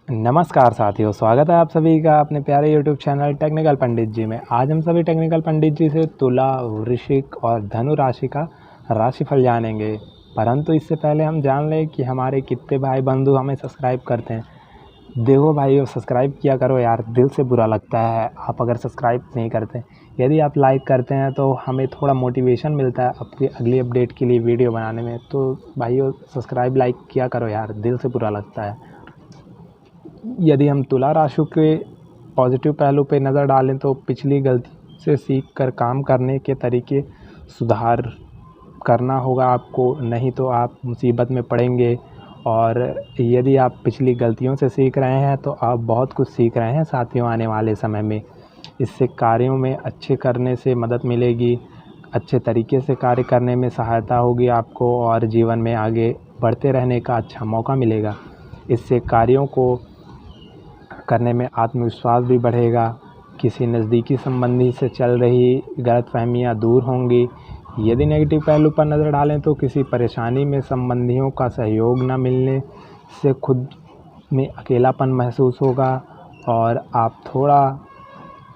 नमस्कार साथियों, स्वागत है आप सभी का अपने प्यारे YouTube चैनल टेक्निकल पंडित जी में। आज हम सभी टेक्निकल पंडित जी से तुला, वृश्चिक और धनु राशि का राशिफल जानेंगे। परंतु इससे पहले हम जान लें कि हमारे कितने भाई बंधु हमें सब्सक्राइब करते हैं। देखो भाइयों, सब्सक्राइब किया करो यार, दिल से बुरा लगता है आप अगर सब्सक्राइब नहीं करते। यदि आप लाइक करते हैं तो हमें थोड़ा मोटिवेशन मिलता है आपकी अगली अपडेट के लिए वीडियो बनाने में। तो भाइयों, सब्सक्राइब लाइक किया करो यार, दिल से बुरा लगता है। यदि हम तुला राशि के पॉजिटिव पहलू पे नज़र डालें तो पिछली गलती से सीख कर काम करने के तरीके सुधार करना होगा आपको, नहीं तो आप मुसीबत में पड़ेंगे। और यदि आप पिछली गलतियों से सीख रहे हैं तो आप बहुत कुछ सीख रहे हैं साथियों आने वाले समय में। इससे कार्यों में अच्छे करने से मदद मिलेगी, अच्छे तरीके से कार्य करने में सहायता होगी आपको और जीवन में आगे बढ़ते रहने का अच्छा मौका मिलेगा। इससे कार्यों को करने में आत्मविश्वास भी बढ़ेगा। किसी नज़दीकी संबंधी से चल रही गलतफहमियां दूर होंगी। यदि नेगेटिव पहलू पर नज़र डालें तो किसी परेशानी में संबंधियों का सहयोग न मिलने से खुद में अकेलापन महसूस होगा और आप थोड़ा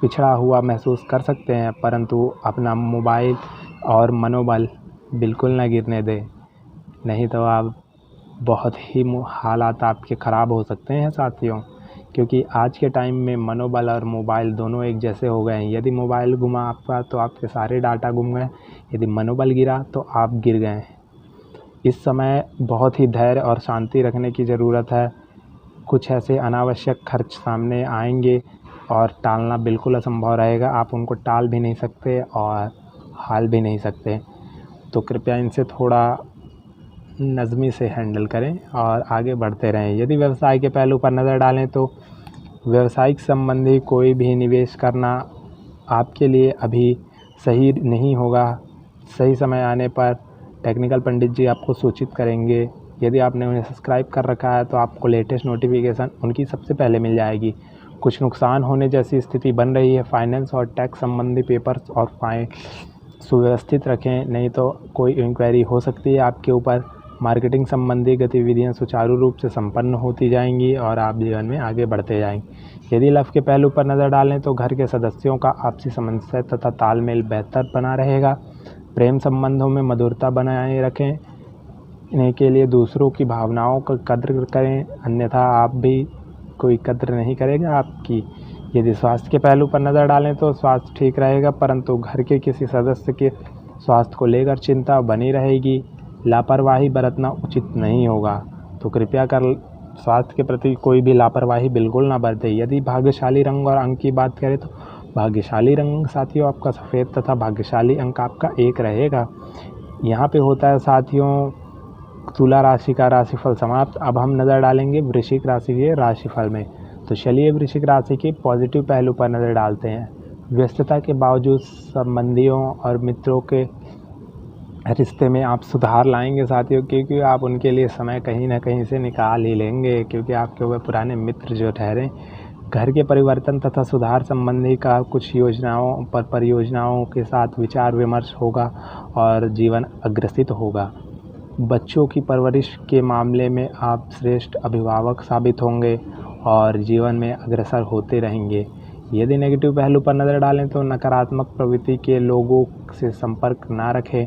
पिछड़ा हुआ महसूस कर सकते हैं। परंतु अपना मोबाइल और मनोबल बिल्कुल न गिरने दें, नहीं तो आप बहुत ही हालात आपके ख़राब हो सकते हैं साथियों। क्योंकि आज के टाइम में मनोबल और मोबाइल दोनों एक जैसे हो गए हैं। यदि मोबाइल घुमा आपका तो आपके सारे डाटा गुम गए, यदि मनोबल गिरा तो आप गिर गए। इस समय बहुत ही धैर्य और शांति रखने की ज़रूरत है। कुछ ऐसे अनावश्यक खर्च सामने आएंगे और टालना बिल्कुल असंभव रहेगा। आप उनको टाल भी नहीं सकते और हाल भी नहीं सकते। तो कृपया इनसे थोड़ा नज़मी से हैंडल करें और आगे बढ़ते रहें। यदि व्यवसाय के पहलू पर नज़र डालें तो व्यवसायिक संबंधी कोई भी निवेश करना आपके लिए अभी सही नहीं होगा। सही समय आने पर टेक्निकल पंडित जी आपको सूचित करेंगे। यदि आपने उन्हें सब्सक्राइब कर रखा है तो आपको लेटेस्ट नोटिफिकेशन उनकी सबसे पहले मिल जाएगी। कुछ नुकसान होने जैसी स्थिति बन रही है। फाइनेंस और टैक्स संबंधी पेपर्स और फाइन सुव्यवस्थित रखें, नहीं तो कोई इंक्वायरी हो सकती है आपके ऊपर। मार्केटिंग संबंधी गतिविधियां सुचारू रूप से संपन्न होती जाएंगी और आप जीवन में आगे बढ़ते जाएंगे। यदि लव के पहलू पर नज़र डालें तो घर के सदस्यों का आपसी समन्वय तथा तालमेल बेहतर बना रहेगा। प्रेम संबंधों में मधुरता बनाए रखें, इन्हें के लिए दूसरों की भावनाओं का कद्र करें, अन्यथा आप भी कोई कद्र नहीं करेगा आपकी। यदि स्वास्थ्य के पहलू पर नज़र डालें तो स्वास्थ्य ठीक रहेगा, परंतु घर के किसी सदस्य के स्वास्थ्य को लेकर चिंता बनी रहेगी। लापरवाही बरतना उचित नहीं होगा, तो कृपया कर स्वास्थ्य के प्रति कोई भी लापरवाही बिल्कुल ना बरतें। यदि भाग्यशाली रंग और अंक की बात करें तो भाग्यशाली रंग साथियों आपका सफ़ेद तथा भाग्यशाली अंक आपका 1 रहेगा। यहाँ पे होता है साथियों तुला राशि का राशिफल समाप्त। अब हम नज़र डालेंगे वृश्चिक राशि के राशिफल में। तो चलिए वृश्चिक राशि के पॉजिटिव पहलू पर नज़र डालते हैं। व्यस्तता के बावजूद संबंधियों और मित्रों के रिश्ते में आप सुधार लाएंगे साथियों, क्योंकि आप उनके लिए समय कहीं ना कहीं से निकाल ही लेंगे, क्योंकि आपके वो पुराने मित्र जो ठहरे। घर के परिवर्तन तथा सुधार संबंधी का कुछ योजनाओं पर परियोजनाओं के साथ विचार विमर्श होगा और जीवन अग्रसित होगा। बच्चों की परवरिश के मामले में आप श्रेष्ठ अभिभावक साबित होंगे और जीवन में अग्रसर होते रहेंगे। यदि नेगेटिव पहलू पर नज़र डालें तो नकारात्मक प्रवृत्ति के लोगों से संपर्क ना रखें,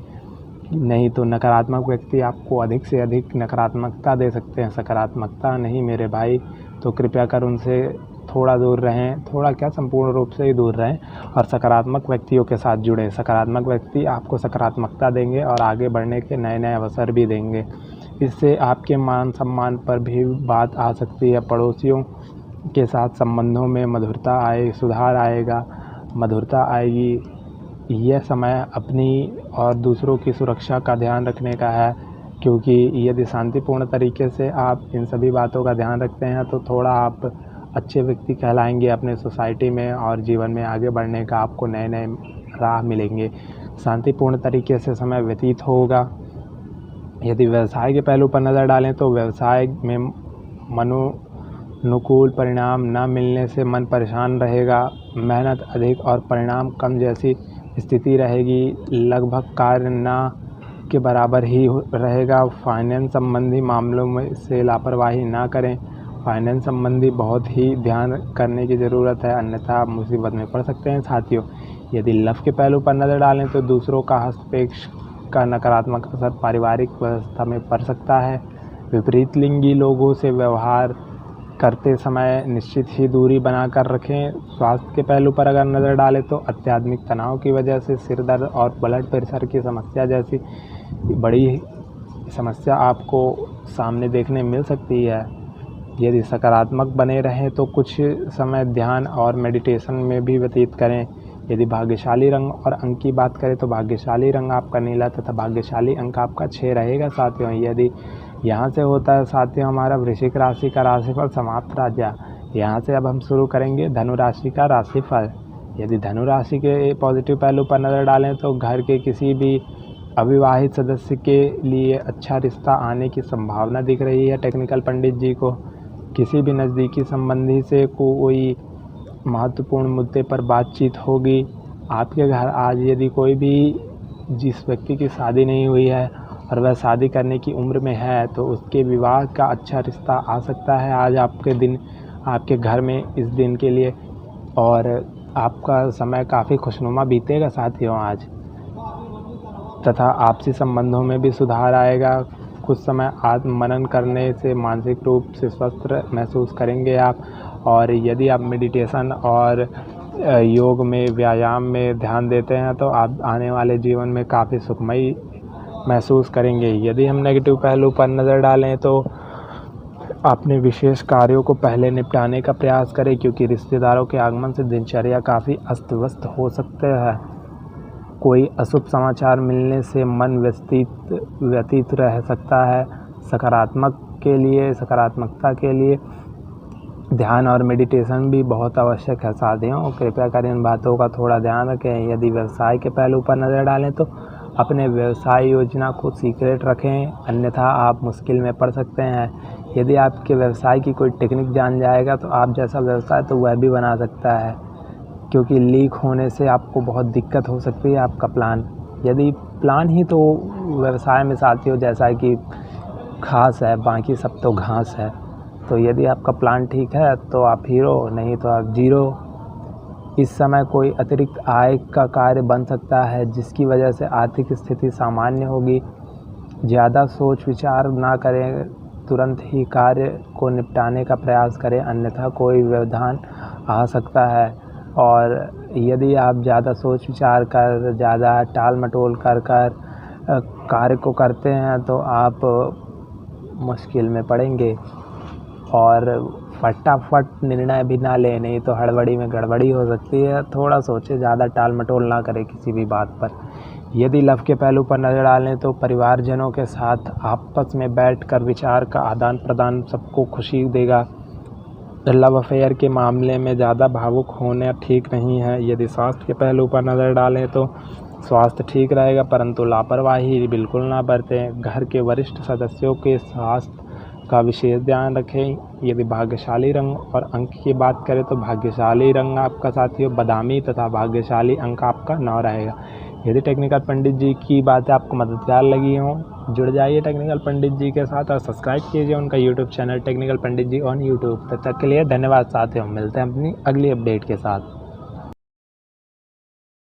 नहीं तो नकारात्मक व्यक्ति आपको अधिक से अधिक नकारात्मकता दे सकते हैं, सकारात्मकता नहीं मेरे भाई। तो कृपया कर उनसे थोड़ा दूर रहें, थोड़ा क्या संपूर्ण रूप से ही दूर रहें और सकारात्मक व्यक्तियों के साथ जुड़ें। सकारात्मक व्यक्ति आपको सकारात्मकता देंगे और आगे बढ़ने के नए नए अवसर भी देंगे। इससे आपके मान सम्मान पर भी बात आ सकती है। पड़ोसियों के साथ संबंधों में मधुरता आए, सुधार आएगा, मधुरता आएगी। यह समय अपनी और दूसरों की सुरक्षा का ध्यान रखने का है, क्योंकि यदि शांतिपूर्ण तरीके से आप इन सभी बातों का ध्यान रखते हैं तो थोड़ा आप अच्छे व्यक्ति कहलाएंगे अपने सोसाइटी में और जीवन में आगे बढ़ने का आपको नए नए राह मिलेंगे। शांतिपूर्ण तरीके से समय व्यतीत होगा। यदि व्यवसाय के पहलू पर नज़र डालें तो व्यवसाय में अनुकूल परिणाम न मिलने से मन परेशान रहेगा। मेहनत अधिक और परिणाम कम जैसी स्थिति रहेगी। लगभग कार्य न के बराबर ही रहेगा। फाइनेंस संबंधी मामलों में से लापरवाही ना करें फाइनेंस संबंधी बहुत ही ध्यान करने की ज़रूरत है, अन्यथा आप मुसीबत में पड़ सकते हैं साथियों। यदि लव के पहलू पर नज़र डालें तो दूसरों का हस्तक्षेप का नकारात्मक असर पारिवारिक व्यवस्था में पड़ सकता है। विपरीत लिंगी लोगों से व्यवहार करते समय निश्चित ही दूरी बनाकर रखें। स्वास्थ्य के पहलू पर अगर नज़र डालें तो आध्यात्मिक तनाव की वजह से सिर दर्द और ब्लड प्रेशर की समस्या जैसी बड़ी समस्या आपको सामने देखने मिल सकती है। यदि सकारात्मक बने रहें तो कुछ समय ध्यान और मेडिटेशन में भी व्यतीत करें। यदि भाग्यशाली रंग और अंक की बात करें तो भाग्यशाली रंग आपका नीला तथा भाग्यशाली अंक आपका 6 रहेगा साथियों। यदि यहाँ से होता है साथियों हमारा वृश्चिक राशि का राशिफल समाप्त राजा। यहाँ से अब हम शुरू करेंगे धनु राशि का राशिफल। यदि धनु राशि के पॉजिटिव पहलू पर नज़र डालें तो घर के किसी भी अविवाहित सदस्य के लिए अच्छा रिश्ता आने की संभावना दिख रही है टेक्निकल पंडित जी को। किसी भी नज़दीकी संबंधी से कोई महत्वपूर्ण मुद्दे पर बातचीत होगी। आपके घर आज यदि कोई भी जिस व्यक्ति की शादी नहीं हुई है और वह शादी करने की उम्र में है तो उसके विवाह का अच्छा रिश्ता आ सकता है आज आपके घर में इस दिन के लिए, और आपका समय काफ़ी खुशनुमा बीतेगा साथियों आज। तथा आपसी संबंधों में भी सुधार आएगा। कुछ समय आत्म मनन करने से मानसिक रूप से स्वस्थ महसूस करेंगे आप। और यदि आप मेडिटेशन और योग में व्यायाम में ध्यान देते हैं तो आप आने वाले जीवन में काफ़ी सुखमयी महसूस करेंगे। यदि हम नेगेटिव पहलू पर नज़र डालें तो अपने विशेष कार्यों को पहले निपटाने का प्रयास करें, क्योंकि रिश्तेदारों के आगमन से दिनचर्या काफ़ी अस्त व्यस्त हो सकता है। कोई अशुभ समाचार मिलने से मन व्यतीत रह सकता है। सकारात्मकता के लिए ध्यान और मेडिटेशन भी बहुत आवश्यक है साथियों। कृपया कर इन बातों का थोड़ा ध्यान रखें। यदि व्यवसाय के पहलू पर नज़र डालें तो अपने व्यवसाय योजना को सीक्रेट रखें, अन्यथा आप मुश्किल में पड़ सकते हैं। यदि आपके व्यवसाय की कोई टेक्निक जान जाएगा तो आप जैसा व्यवसाय तो वह भी बना सकता है, क्योंकि लीक होने से आपको बहुत दिक्कत हो सकती है आपका प्लान। यदि प्लान ही तो व्यवसाय में साथियों जैसा कि घास है, बाकी सब तो घास है। तो यदि आपका प्लान ठीक है तो आप हीरो, नहीं तो आप जीरो। इस समय कोई अतिरिक्त आय का कार्य बन सकता है जिसकी वजह से आर्थिक स्थिति सामान्य होगी। ज़्यादा सोच विचार ना करें, तुरंत ही कार्य को निपटाने का प्रयास करें, अन्यथा कोई व्यवधान आ सकता है। और यदि आप ज़्यादा सोच विचार कर, ज़्यादा टाल मटोल कर कार्य को करते हैं तो आप मुश्किल में पड़ेंगे। और फटाफट निर्णय भी ना लें, नहीं तो हड़बड़ी में गड़बड़ी हो सकती है। थोड़ा सोचें, ज़्यादा टाल मटोल ना करें किसी भी बात पर। यदि लव के पहलू पर नज़र डालें तो परिवारजनों के साथ आपस में बैठकर विचार का आदान प्रदान सबको खुशी देगा। लव अफेयर के मामले में ज़्यादा भावुक होना ठीक नहीं है। यदि स्वास्थ्य के पहलू पर नज़र डालें तो स्वास्थ्य ठीक रहेगा, परंतु लापरवाही बिल्कुल ना बरतें। घर के वरिष्ठ सदस्यों के स्वास्थ्य का विशेष ध्यान रखें। यदि भाग्यशाली रंग और अंक की बात करें तो भाग्यशाली रंग आपका साथियों बादामी तथा भाग्यशाली अंक आपका 9 रहेगा। यदि टेक्निकल पंडित जी की बातें आपको मददगार लगी हों, जुड़ जाइए टेक्निकल पंडित जी के साथ और सब्सक्राइब कीजिए उनका YouTube channel technical Pandit ji on YouTube. तब तक के लिए धन्यवाद साथियों, मिलते हैं अपनी अगली अपडेट के साथ।